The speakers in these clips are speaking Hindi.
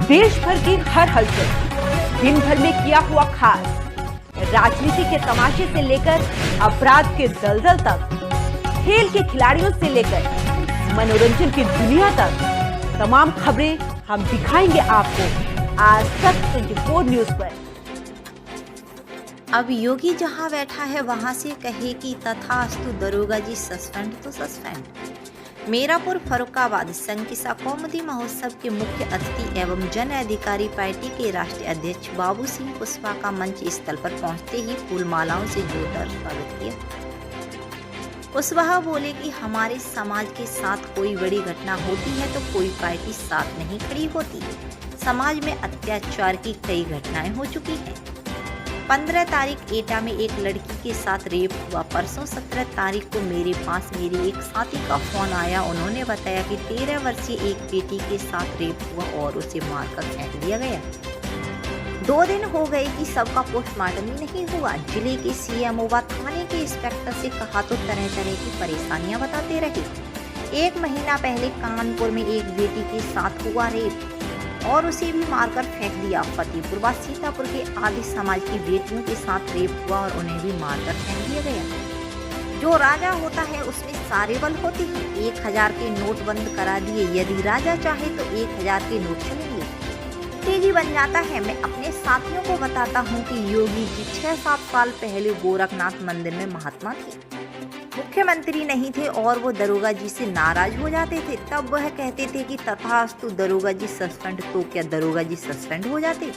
देश भर की हर हलचल, दिन भर में किया हुआ खास, राजनीति के तमाशे से लेकर अपराध के दलदल तक, खेल के खिलाड़ियों से लेकर मनोरंजन की दुनिया तक, तमाम खबरें हम दिखाएंगे आपको आज तक 24 न्यूज पर। अब योगी जहां बैठा है वहां से कहे कि तथास्तु दरोगा जी सस्पेंड तो सस्पेंड। मीरापुर फर्रुखाबाद संकिसा कौमुदी महोत्सव के मुख्य अतिथि एवं जन अधिकारी पार्टी के राष्ट्रीय अध्यक्ष बाबू सिंह कुशवाहा का मंच स्थल पर पहुंचते ही फूल मालाओं से जोरदार स्वागत किया। कुशवाहा बोले कि हमारे समाज के साथ कोई बड़ी घटना होती है तो कोई पार्टी साथ नहीं खड़ी होती। समाज में अत्याचार की कई घटनाएं हो चुकी हैं। 15 तारीख एटा में एक लड़की के साथ रेप हुआ। परसों 17 तारीख को मेरे पास मेरे एक साथी का फोन आया। उन्होंने बताया कि 13 वर्षीय एक बेटी के साथ रेप हुआ और उसे मारकर फेंक दिया गया। 2 दिन हो गए कि सबका पोस्टमार्टम ही नहीं हुआ। जिले के सीएमओ व थाने के इंस्पेक्टर से कहा तो तरह तरह की परेशानियां बताते रहे। 1 महीना पहले कानपुर में एक बेटी के साथ हुआ रेप और उसे भी मारकर फेंक दिया। फतेहपुर व सीतापुर के आदि समाज की बेटियों के साथ रेप हुआ और उन्हें भी मारकर फेंक दिया गया। जो राजा होता है उसमें सारे बल होते हैं। 1000 के नोट बंद करा दिए। यदि राजा चाहे तो 1000 के नोट चलेंगे। तेजी बन जाता है। मैं अपने साथियों को बताता हूँ कि योगी जी 6-7 साल पहले गोरखनाथ मंदिर में महात्मा थे, मुख्यमंत्री नहीं थे और वो दरोगा जी से नाराज हो जाते थे। तब वह कहते थे कि तथास्तु दरोगा जी सस्पेंड। तो क्या दरोगा जी सस्पेंड हो जाते?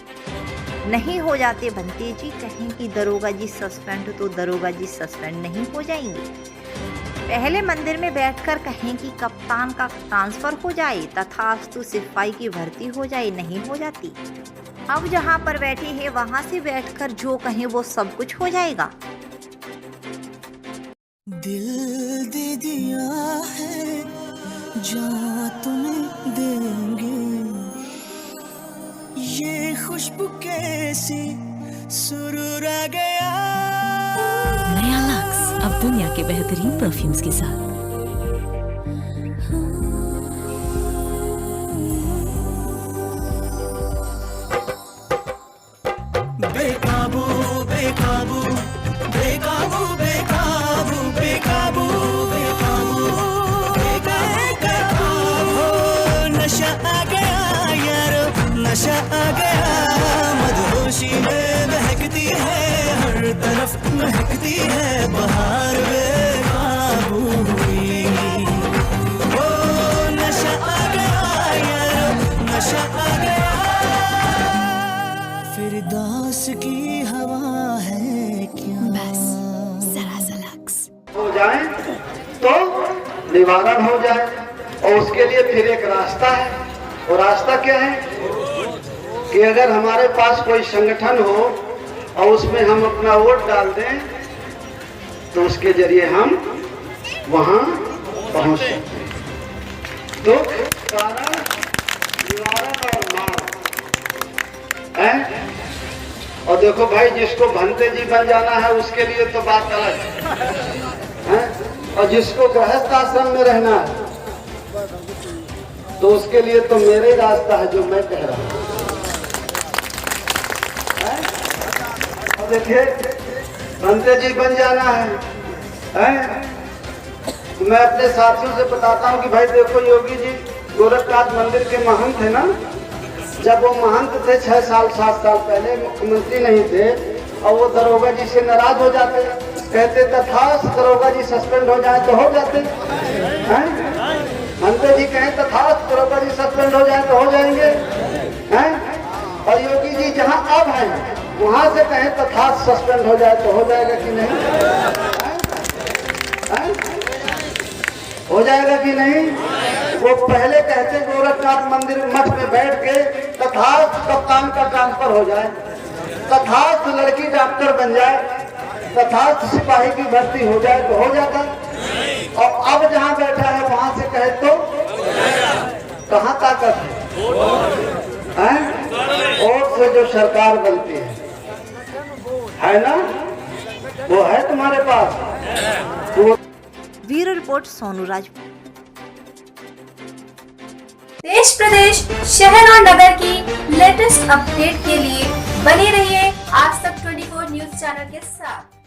नहीं हो जाते। बनते जी कहें कि दरोगा जी सस्पेंड तो दरोगा जी सस्पेंड नहीं हो जाएंगे। पहले मंदिर में बैठकर कहें कि कप्तान का ट्रांसफर हो जाए, तथास्तु सिपाही की भर्ती हो जाए, नहीं हो जाती। अब जहाँ पर बैठे हैं वहाँ से बैठकर जो कहें वो सब कुछ हो जाएगा। दिल दे दिया है जहाँ तुम्हें देंगे, ये खुशबू कैसी सुरूर आ गया। नया लक्स अब दुनिया के बेहतरीन परफ्यूम्स के साथ। बेकाबू बेकाबू बेकाबू बेकाबू बेकाबू बेकाबू बेकाबू, नशा आ गया यारो, नशा आ गया। मदहोशी में महकती है, हर तरफ महकती है बहार। बेकाबू हुई, ओ नशा आ गया यारो, नशा आ गया। फिरदौस की हवा है क्या? बस जरा सा लक्स हो जाए तो निवारण हो जाए। और उसके लिए फिर एक रास्ता है। और रास्ता क्या है कि अगर हमारे पास कोई संगठन हो और उसमें हम अपना वोट डाल दें तो उसके जरिए हम वहां पहुंच सकते हैं। दुख, कारण, निवारण और मांग है। और देखो भाई, जिसको भंते जी बन जाना है उसके लिए तो बात अलग है। और जिसको गृहस्थ आश्रम में रहना है तो उसके लिए तो मेरे रास्ता है जो मैं कह रहा हूं। और देखिए, भंते जी बन जाना है? तो मैं अपने साथियों से बताता हूं कि भाई देखो, योगी जी गोरखनाथ मंदिर के महंत है ना। जब वो महंत थे 6 साल 7 साल पहले, मुख्यमंत्री नहीं थे, और वो दरोगा जी से नाराज हो जाते, कहते तथास्तु दरोगा जी सस्पेंड हो जाए तो हो जाते हैं। मंत्री जी कहें तथास्तु दरोगा जी सस्पेंड हो जाए तो हो जाएंगे हैं। और योगी जी जहां अब हैं वहां से कहें तथास्तु सस्पेंड हो जाए तो हो जाएगा कि नहीं? हो जाएगा कि नहीं? वो पहले कहते गोरखनाथ मंदिर मठ में बैठ के तथास्तु कप्तान का ट्रांसफर हो जाए, तथास्तु लड़की डॉक्टर बन जाए, तथास्तु सिपाही की भर्ती हो जाए तो हो जाता। और अब जहां बैठा है वहां से कहे तो कहां ताकत है? और से जो सरकार बनती है ना, वो है तुम्हारे पास। Bureau report Sonu Rajput. देश प्रदेश शहर और नगर की लेटेस्ट अपडेट के लिए बने रहिए आज तक 24 न्यूज चैनल के साथ।